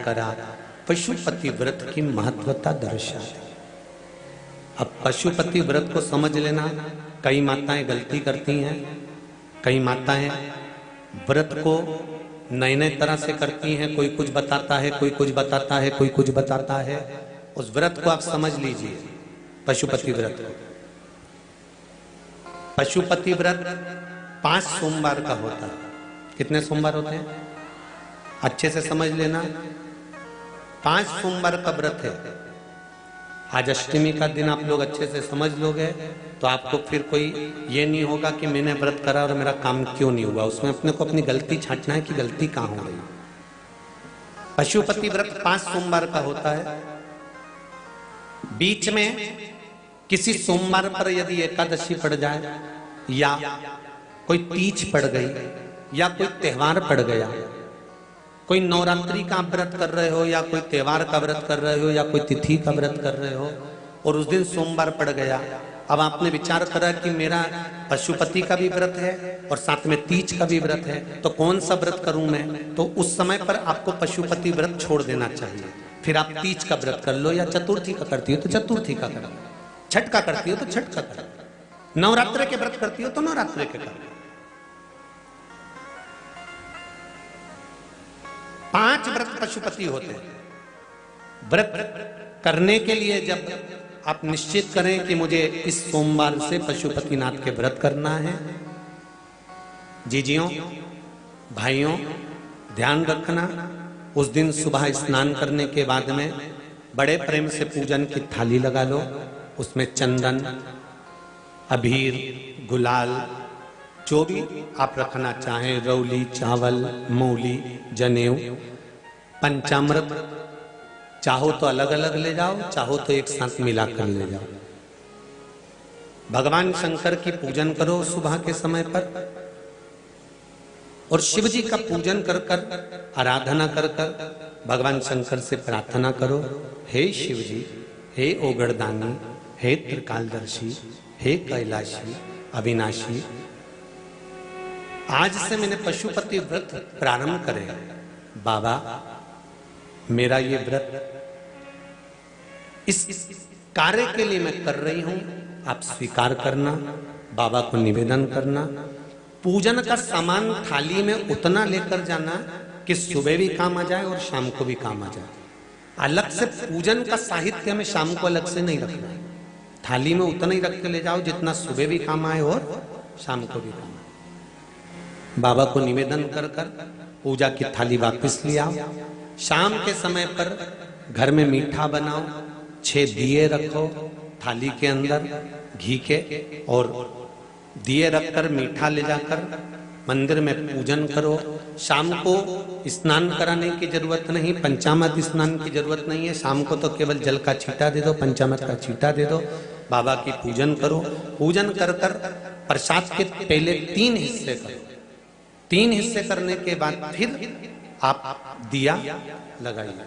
करा, पशुपति व्रत की महत्वता दर्शाते। अब पशुपति व्रत को समझ लेना। कई माताएं गलती करती हैं, कई माताएं व्रत को नए नए तरह से करती हैं। कोई कुछ बताता है, कोई कुछ बताता है, कोई कुछ बताता है। उस व्रत को आप समझ लीजिए, पशुपति व्रत को। पशुपति व्रत 5 सोमवार का होता है। कितने सोमवार होते हैं? अच्छे से समझ लेना, 5 सोमवार का व्रत है। आज अष्टमी का दिन आप लोग अच्छे से समझ लोगे तो आपको फिर कोई ये नहीं होगा कि मैंने व्रत करा और मेरा काम क्यों नहीं हुआ। उसमें अपने को अपनी गलती छांटना है कि गलती कहां हो रही। पशुपति व्रत 5 सोमवार का होता है। बीच में किसी सोमवार पर यदि एकादशी पड़ जाए या कोई तीज पड़ गई या कोई त्योहार पड़ गया, कोई नवरात्रि का व्रत कर रहे हो या कोई त्योहार का व्रत कर रहे हो या कोई तिथि का व्रत कर रहे हो और उस दिन सोमवार पड़ गया, अब आपने विचार करा कि मेरा पशुपति का भी व्रत है और साथ में तीज का भी व्रत है, तो कौन सा व्रत करूं मैं? तो उस समय पर आपको पशुपति व्रत छोड़ देना चाहिए। फिर आप तीज का व्रत कर लो, या चतुर्थी का करती हो तो चतुर्थी का कर लो, छठ का करती हो तो छठ का कर लो, नवरात्रे के व्रत करती हो तो नवरात्रे के कर लो। 5 व्रत पशुपति होते हैं। व्रत करने के लिए जब आप निश्चित करें कि मुझे इस सोमवार से पशुपतिनाथ के व्रत करना है, जीजियों भाइयों ध्यान रखना, उस दिन सुबह स्नान करने के बाद में बड़े प्रेम से पूजन की थाली लगा लो। उसमें चंदन, अबीर, गुलाल, जो भी आप रखना चाहें, रौली, चावल, मौली, जनेऊ, पंचामृत, चाहो तो अलग अलग ले जाओ, चाहो तो एक साथ मिलाकर ले जाओ। भगवान शंकर की पूजन करो सुबह के समय पर और शिव जी का पूजन कर कर, आराधना कर कर भगवान शंकर से प्रार्थना करो, हे शिव जी, हे ओगड़दानी, हे त्रिकालदर्शी, हे कैलाशी, अविनाशी, आज से मैंने पशुपति व्रत प्रारंभ करे। बाबा मेरा ये व्रत इस कार्य के लिए मैं कर रही हूं, आप स्वीकार करना। बाबा को निवेदन करना। पूजन का सामान थाली में उतना लेकर जाना कि सुबह भी काम आ जाए और शाम को भी काम आ जाए। अलग से पूजन का साहित्य में शाम को अलग से नहीं रखना है। थाली में उतना ही रख के ले जाओ जितना सुबह भी काम आए और शाम को भी काम आए। बाबा को निवेदन कर कर पूजा की थाली वापस ले आओ। शाम के समय पर घर में मीठा बनाओ, 6 दिए रखो थाली के अंदर घी के, और दिए रखकर मीठा ले जाकर मंदिर में पूजन करो। शाम को स्नान कराने की जरूरत नहीं, पंचामृत स्नान की जरूरत नहीं है। शाम को तो केवल जल का छींटा दे दो, पंचामृत का छींटा दे दो, बाबा की पूजन करो। पूजन कर कर प्रसाद के पहले 3 हिस्से करो। 3 हिस्से करने के बाद फिर आप दिया लगाइए।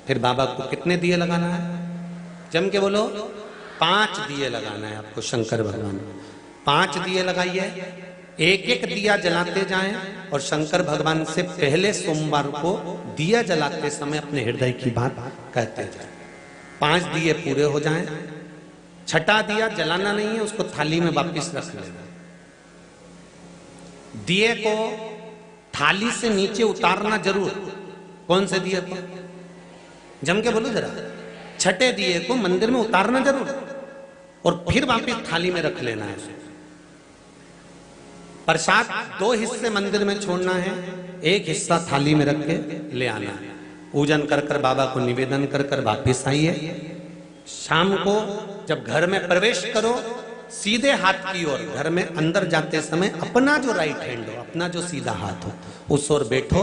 फिर बाबा को कितने दिए लगाना है? जम के बोलो, 5 दिए लगाना है आपको शंकर भगवान को। 5 दिए लगाइए, एक एक दिया जलाते जाएं और शंकर भगवान से पहले सोमवार को दिया जलाते समय अपने हृदय की बात कहते जाएं। 5 दिए पूरे हो जाएं। छठा दिया जलाना नहीं है, उसको थाली में वापस रख लेना। दिए को थाली से नीचे उतारना जरूर। कौन से दिए को? जम के बोलो जरा। छठे दिए को मंदिर में उतारना जरूर और फिर वापस थाली में रख लेना है। प्रसाद 2 हिस्से मंदिर में छोड़ना है, 1 हिस्सा थाली में रख के ले आना है। पूजन कर कर बाबा को निवेदन कर कर वापिस आइए। शाम को जब घर में प्रवेश करो, सीधे हाथ की ओर घर में अंदर जाते समय अपना जो राइट हैंड हो, अपना जो सीधा हाथ हो, उस ओर बैठो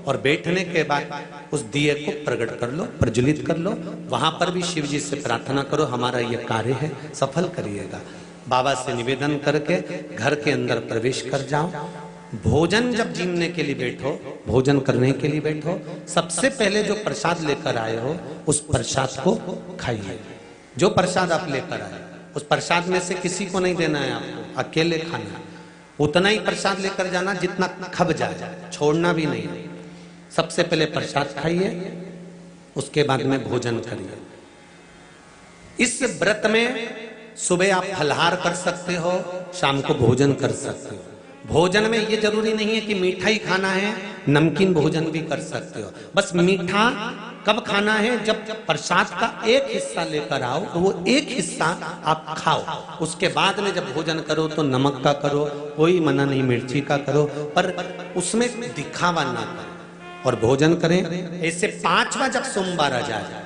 और बैठने के बाद उस दिए को प्रकट कर लो, प्रज्वलित कर लो। वहां पर भी शिव जी से प्रार्थना करो, हमारा ये कार्य है, सफल करिएगा। बाबा से निवेदन करके घर के अंदर प्रवेश कर जाओ। भोजन जब जीमने के लिए बैठो, भोजन करने के लिए बैठो, सबसे पहले जो प्रसाद लेकर आए हो उस प्रसाद को खाइए। जो प्रसाद आप लेकर आए उस प्रसाद में से किसी को नहीं देना है आपको, अकेले खाना। उतना ही प्रसाद लेकर जाना जितना खब जाए, छोड़ना भी नहीं। सबसे पहले प्रसाद खाइए, उसके बाद में भोजन करिए। इस व्रत में सुबह आप फलाहार कर सकते हो, शाम को भोजन कर सकते हो। भोजन में ये जरूरी नहीं है कि मीठा ही खाना है, नमकीन भोजन भी कर सकते हो। बस मीठा कब खाना है, जब प्रसाद का एक हिस्सा लेकर आओ तो वो एक हिस्सा आप खाओ। उसके बाद में जब भोजन करो तो नमक का करो, कोई मना नहीं, मिर्ची का करो, पर उसमें दिखावा ना करो और भोजन करें। ऐसे 5वां जब सोमवार आ जाए,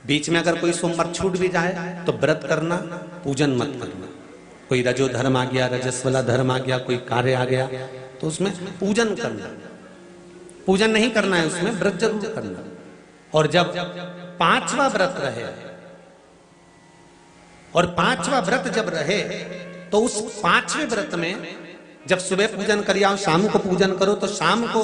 बीच में अगर कोई सोमवार छूट भी जाए तो व्रत करना, पूजन मत करना। कोई रजो धर्म आ गया, रजस वाला धर्म आ गया, कोई कार्य आ गया तो उसमें पूजन करना, पूजन नहीं करना है, उसमें व्रत जरूर करना। और जब 5वां व्रत रहे और 5वां व्रत जब रहे तो उस 5वें व्रत में जब सुबह पूजन कर आओ, शाम को पूजन करो, तो शाम को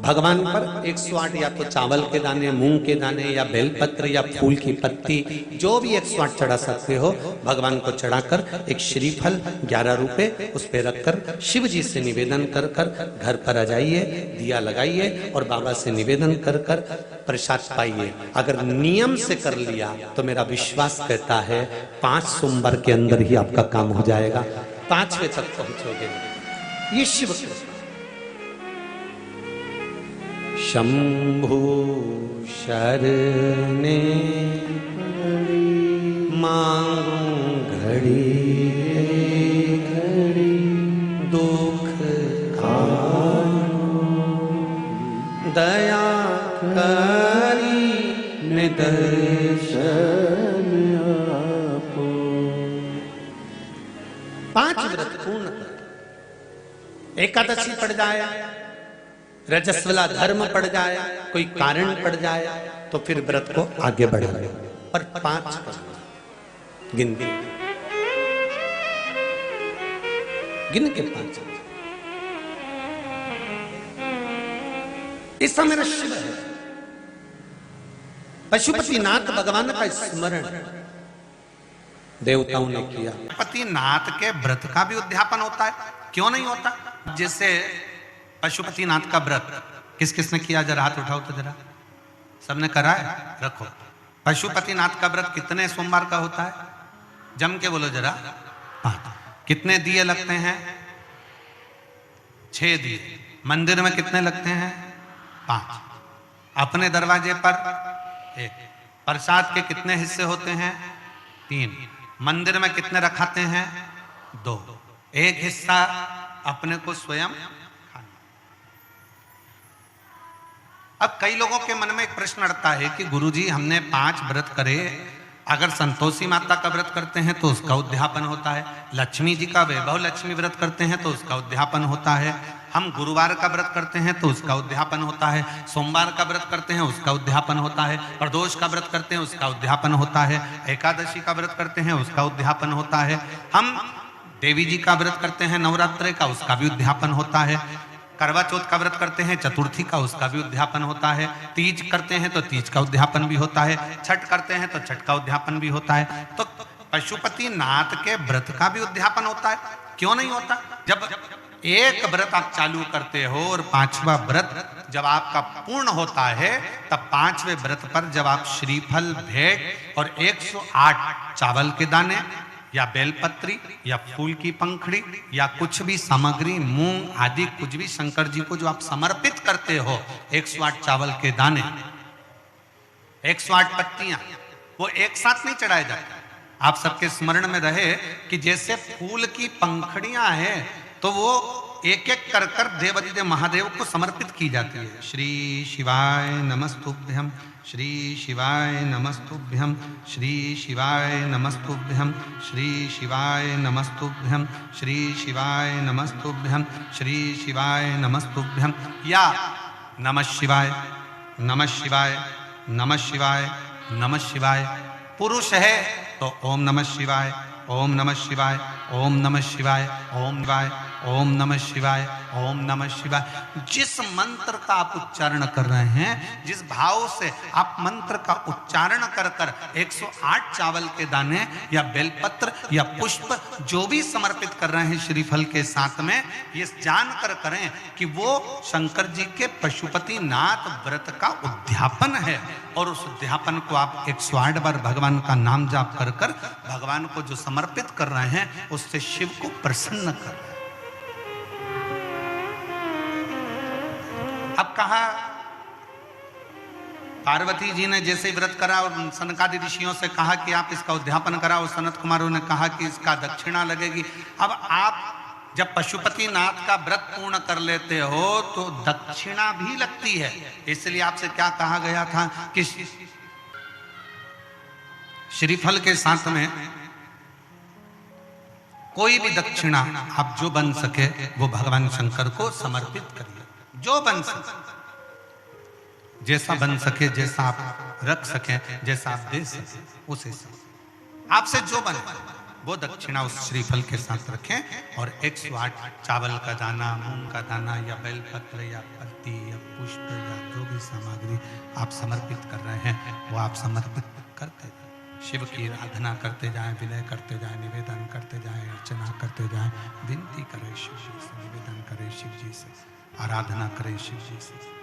भगवान पर 108 या तो चावल के दाने, मूंग के दाने या बेलपत्र या फूल की पत्ती, जो भी 108 चढ़ा सकते हो भगवान को चढ़ाकर एक श्रीफल 11 रुपए उस पे रखकर शिव जी से निवेदन कर कर घर पर आ जाइए, दिया लगाइए और बाबा से निवेदन कर कर प्रसाद पाइए। अगर नियम से कर लिया तो मेरा विश्वास कहता है 5 सोमवार के अंदर ही आपका काम हो जाएगा, 5वें तक पहुंचोगे। ये शिव शंभु शरणे मांगू घड़ी घड़ी दुख दया करी निदर्शन आपो। 5 व्रत पूर्ण कर, एकादशी पड़ जाए, रजस्वला धर्म पड़ जाए, कोई कारण पड़ जाए तो फिर व्रत को आगे बढ़ा लो, पर 5 गिन के 5। इसका मेरा शिव है, पशुपतिनाथ भगवान का स्मरण देवताओं ने किया। पशुपतिनाथ के व्रत का भी उद्यापन होता है, क्यों नहीं होता? जैसे पशुपतिनाथ का व्रत किस किसने किया, जरा हाथ उठाओ तो जरा। सबने करा है? रखो। पशुपतिनाथ का व्रत कितने सोमवार का होता है? जम के बोलो जरा। 5। कितने दिए लगते हैं? 6 दिए। मंदिर में कितने लगते हैं? 5। अपने दरवाजे पर 1। प्रसाद के कितने हिस्से होते हैं? 3। मंदिर में कितने रखाते हैं? 2। एक हिस्सा अपने को स्वयं। अब कई लोगों के मन में एक प्रश्न अड़ता है कि गुरुजी हमने 5 व्रत करे, अगर संतोषी माता का व्रत करते हैं तो उसका उद्यापन होता है, लक्ष्मी जी का वैभव लक्ष्मी व्रत करते हैं तो उसका उद्यापन होता है, हम गुरुवार का व्रत करते हैं तो उसका उद्यापन होता है, सोमवार का व्रत करते हैं उसका उद्यापन होता है, प्रदोष का व्रत करते हैं उसका उद्यापन होता है, एकादशी का व्रत करते हैं उसका उद्यापन होता है, हम देवी जी का व्रत करते हैं नवरात्रे का, उसका भी उद्यापन होता है, करवा चौथ का व्रत करते हैं चतुर्थी का, उसका भी उद्यापन होता है, तीज करते हैं तो तीज का उद्यापन भी होता है, छठ करते हैं तो छठ का उद्यापन भी होता है। तो पशुपतिनाथ के व्रत का भी उद्यापन होता है, क्यों नहीं होता? जब एक व्रत आप चालू करते हो और 5वां व्रत जब आपका पूर्ण होता है, तब 5वें व्रत पर जब आप श्रीफल, भेंट और 108 चावल के दाने या बेलपत्री या फूल की पंखड़ी या कुछ भी सामग्री, मूंग आदि कुछ भी शंकर जी को जो आप समर्पित करते हो, 108 चावल के दाने, 108 पत्तियां, वो एक साथ नहीं चढ़ाए जाते। आप सबके स्मरण में रहे कि जैसे फूल की पंखड़ियां हैं तो वो एक एक कर कर देवाधिदेव महादेव को समर्पित की जाती है। श्री शिवाय नमस्तुभ्यम, श्री शिवाय नमस्तुभ्यम, श्री शिवाय नमस्तुभ्यम, श्री शिवाय नमस्तुभ्यम, श्री शिवाय नमस्तुभ्यम, श्री शिवाय नमस्तुभ्यम, या नमः शिवाय, नमः शिवाय, नमः शिवाय, नमः शिवाय। पुरुष है तो ओम नमः शिवाय, ओम नमः शिवाय, ओम नमः शिवाय, ओम शिवाय, ओम नमः शिवाय, ओम नमः शिवाय। जिस मंत्र का आप उच्चारण कर रहे हैं, जिस भाव से आप मंत्र का उच्चारण कर कर 108 चावल के दाने या बेलपत्र या पुष्प जो भी समर्पित कर रहे हैं श्रीफल के साथ में, ये जानकर करें कि वो शंकर जी के पशुपति नाथ व्रत का उद्यापन है। और उस उद्यापन को आप 108 बार भगवान का नाम जाप कर कर भगवान को जो समर्पित कर रहे हैं, उससे शिव को प्रसन्न कर रहे हैं। अब कहा पार्वती जी ने जैसे व्रत करा और सनकादि ऋषियों से कहा कि आप इसका उद्यापन कराओ, सनत कुमारों ने कहा कि इसका दक्षिणा लगेगी। अब आप जब पशुपति नाथ का व्रत पूर्ण कर लेते हो तो दक्षिणा भी लगती है। इसलिए आपसे क्या कहा गया था कि श्रीफल के साथ में कोई भी दक्षिणा आप जो बन सके वो भगवान शंकर को समर्पित करिए, जो बन सके, जैसा बन सके, जैसा आप रख सके, जैसा आप दे सके, उसे आपसे जो बने वो दक्षिणा उस श्रीफल के साथ रखें। और 108 चावल का दाना, मूंग का दाना या बेलपत्र या पत्ती या पुष्प या जो भी सामग्री आप समर्पित कर रहे हैं वो आप समर्पित करते जाएं। शिव की आराधना करते जाएं, विनय करते जाएं, निवेदन करते जाएं, अर्चना करते जाएं, विनती करें शिव जी से, निवेदन करें शिव जी से, आराधना करें शिव जी से।